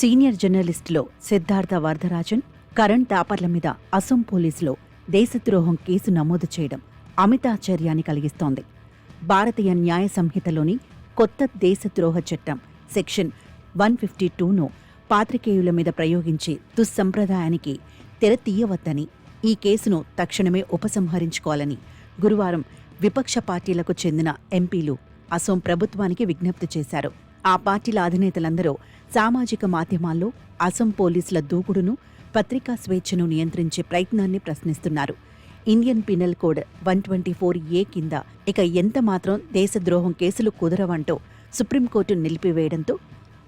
Senior జర్నలిస్టులో Siddhartha Varadarajan Karan థాపర్ల మీద అసోం పోలీసులో దేశద్రోహం case నమోదు చేయడం అమితాశ్చర్యాన్ని కలిగిస్తోంది. భారతీయ న్యాయ సంహితలోని కొత్త దేశద్రోహ చట్టం సెక్షన్ 152ను పాత్రికేయుల మీద ప్రయోగించి దుస్సంప్రదాయానికి తెర తీయవద్దని, ఈ కేసును తక్షణమే ఉపసంహరించుకోవాలని గురువారం విపక్ష పార్టీలకు చెందిన ఎంపీలు అసోం ప్రభుత్వానికి విజ్ఞప్తి చేశారు. ఆ పార్టీల అధినేతలందరూ సామాజిక మాధ్యమాల్లో అసోం పోలీసుల దూకుడును, పత్రికా స్వేచ్ఛను నియంత్రించే ప్రయత్నాన్ని ప్రశ్నిస్తున్నారు. ఇండియన్ పీనల్ కోడ్ 124A కింద ఇక ఎంత మాత్రం దేశద్రోహం కేసులు కుదరవంటూ సుప్రీంకోర్టు నిలిపివేయడంతో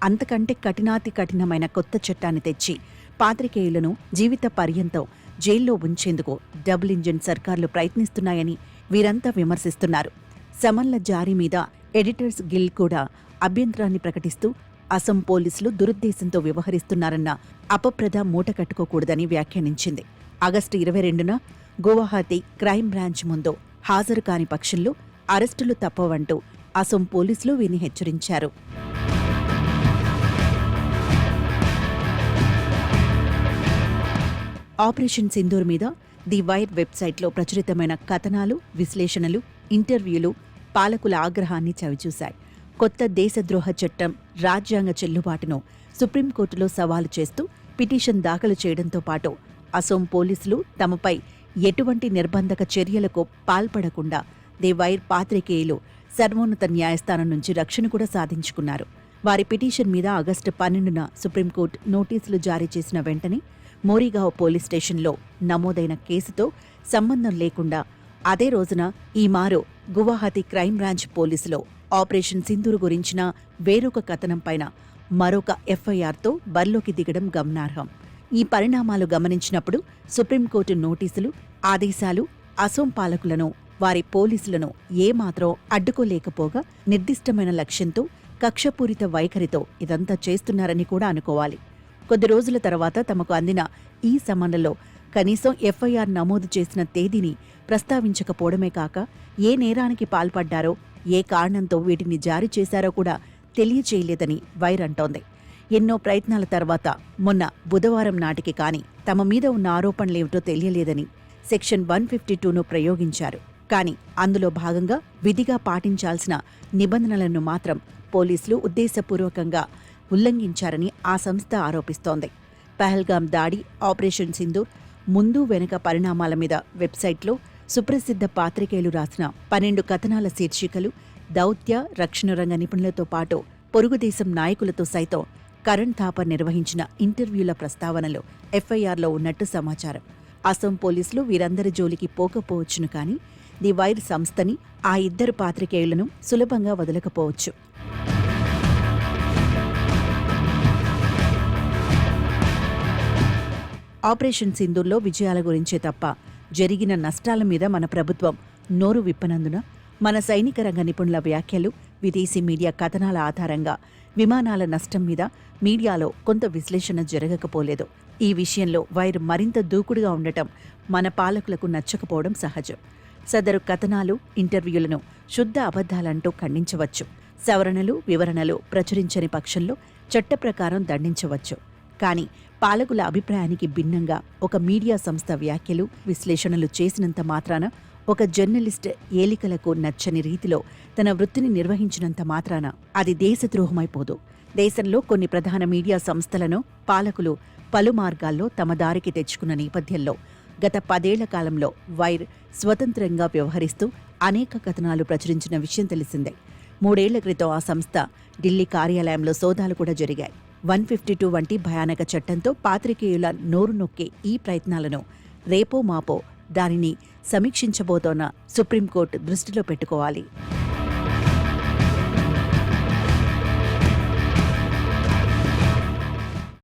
అంతకంటే కఠినాతి కఠినమైన కొత్త చట్టాన్ని తెచ్చి పాత్రికేయులను జీవిత పర్యంతం జైల్లో ఉంచేందుకు డబుల్ ఇంజిన్ సర్కార్లు ప్రయత్నిస్తున్నాయని వీరంతా విమర్శిస్తున్నారు. సమన్ల జారీ మీద ఎడిటర్స్ గిల్డ్ కూడా అభ్యంతరాన్ని ప్రకటిస్తూ అసోం పోలీసులు దురుద్దేశంతో వ్యవహరిస్తున్నారన్న అపప్రద మూటకట్టుకోకూడదని వ్యాఖ్యానించింది. ఆగస్టు 22న గువాహతి క్రైమ్ బ్రాంచ్ ముందు హాజరు కాని పక్షంలో అరెస్టులు తప్పవంటూ అసోం పోలీసులు వీరిని హెచ్చరించారు. ఆపరేషన్ సింధూర్ మీద ది వైర్ వెబ్సైట్లో ప్రచురితమైన కథనాలు, విశ్లేషణలు, ఇంటర్వ్యూలు పాలకుల ఆగ్రహాన్ని చవిచూశాయి. కొత్త దేశద్రోహ చట్టం రాజ్యాంగ చెల్లుబాటును సుప్రీంకోర్టులో సవాలు చేస్తూ పిటిషన్ దాఖలు చేయడంతో పాటు అసోం పోలీసులు తమపై ఎటువంటి నిర్బంధక చర్యలకు పాల్పడకుండా ది వైర్ పాత్రికేయులు సర్వోన్నత న్యాయస్థానం నుంచి రక్షణ కూడా సాధించుకున్నారు. వారి పిటిషన్ మీద ఆగస్టు 12న సుప్రీంకోర్టు నోటీసులు జారీ చేసిన వెంటనే మోరిగావ్ పోలీస్ స్టేషన్లో నమోదైన కేసుతో సంబంధం లేకుండా అదే రోజున ఈ మారు గువాహతి క్రైమ్ బ్రాంచ్ పోలీసులో ఆపరేషన్ సింధూర్ గురించిన వేరొక కథనంపైన మరొక ఎఫ్ఐఆర్తో బరిలోకి దిగడం గమనార్హం. ఈ పరిణామాలు గమనించినప్పుడు సుప్రీంకోర్టు నోటీసులు, ఆదేశాలు అసోం పాలకులను, వారి పోలీసులను ఏమాత్రం అడ్డుకోలేకపోగా నిర్దిష్టమైన లక్ష్యంతో, కక్షపూరిత వైఖరితో ఇదంతా చేస్తున్నారని కూడా అనుకోవాలి. కొద్ది రోజుల తర్వాత తమకు అందిన ఈ సమన్లలో కనీసం ఎఫ్ఐఆర్ నమోదు చేసిన తేదీని ప్రస్తావించకపోవడమే కాక ఏ నేరానికి పాల్పడ్డారో, ఏ కారణంతో వీటిని జారీ చేశారో కూడా తెలియచేయలేదని వైర్ అంటోంది. ఎన్నో ప్రయత్నాల తర్వాత మొన్న బుధవారం నాటికి కాని తమ మీద ఉన్న ఆరోపణలేమిటో తెలియలేదని సెక్షన్ 152ను ప్రయోగించారు. కాని అందులో భాగంగా విధిగా పాటించాల్సిన నిబంధనలను మాత్రం పోలీసులు ఉద్దేశపూర్వకంగా ఉల్లంఘించారని ఆ సంస్థ ఆరోపిస్తోంది. పహల్గాం దాడి, ఆపరేషన్ సింధూర్ ముందు వెనుక పరిణామాల మీద వెబ్సైట్లో సుప్రసిద్ధ పాత్రికేయులు రాసిన 12 కథనాల శీర్షికలు, దౌత్య, రక్షణ రంగ నిపుణులతో పాటు పొరుగుదేశం నాయకులతో సైతం కరణ్ థాపర్ నిర్వహించిన ఇంటర్వ్యూల ప్రస్తావనలు ఎఫ్ఐఆర్లో ఉన్నట్టు సమాచారం. అసోం పోలీసులు వీరందరి జోలికి పోకపోవచ్చును కానీ ది వైర్ సంస్థని, ఆ ఇద్దరు పాత్రికేయులను సులభంగా వదలకపోవచ్చు. ఆపరేషన్ సింధూర్లో విజయాల గురించే తప్ప జరిగిన నష్టాల మీద మన ప్రభుత్వం నోరు విప్పనందున మన సైనిక రంగ నిపుణుల వ్యాఖ్యలు, విదేశీ మీడియా కథనాల ఆధారంగా విమానాల నష్టం మీద మీడియాలో కొంత విశ్లేషణ జరగకపోలేదు. ఈ విషయంలో వైర్ మరింత దూకుడుగా ఉండటం మన పాలకులకు నచ్చకపోవడం సహజం. సదరు కథనాలు, ఇంటర్వ్యూలను శుద్ధ అబద్ధాలంటూ ఖండించవచ్చు. సవరణలు, వివరణలు ప్రచురించని పక్షంలో చట్ట ప్రకారం దండించవచ్చు. కానీ పాలకుల అభిప్రాయానికి భిన్నంగా ఒక మీడియా సంస్థ వ్యాఖ్యలు, విశ్లేషణలు చేసినంత మాత్రాన, ఒక జర్నలిస్ట్ ఏలికలకు నచ్చని రీతిలో తన వృత్తిని నిర్వహించినంత మాత్రాన అది దేశద్రోహమైపోదు. దేశంలో కొన్ని ప్రధాన మీడియా సంస్థలను పాలకులు పలు మార్గాల్లో తమ దారికి తెచ్చుకున్న నేపథ్యంలో గత 10 ఏళ్ల కాలంలో వైర్ స్వతంత్రంగా వ్యవహరిస్తూ అనేక కథనాలు ప్రచురించిన విషయం తెలిసిందే. 3 ఏళ్ల క్రితం ఆ సంస్థ ఢిల్లీ కార్యాలయంలో సోదాలు కూడా జరిగాయి. 152 వంటి భయానక చట్టంతో పాత్రికేయుల నోరు నొక్కే ఈ ప్రయత్నాలను రేపో మాపో దానిని సమీక్షించబోతోన్న సుప్రీంకోర్టు దృష్టిలో పెట్టుకోవాలి.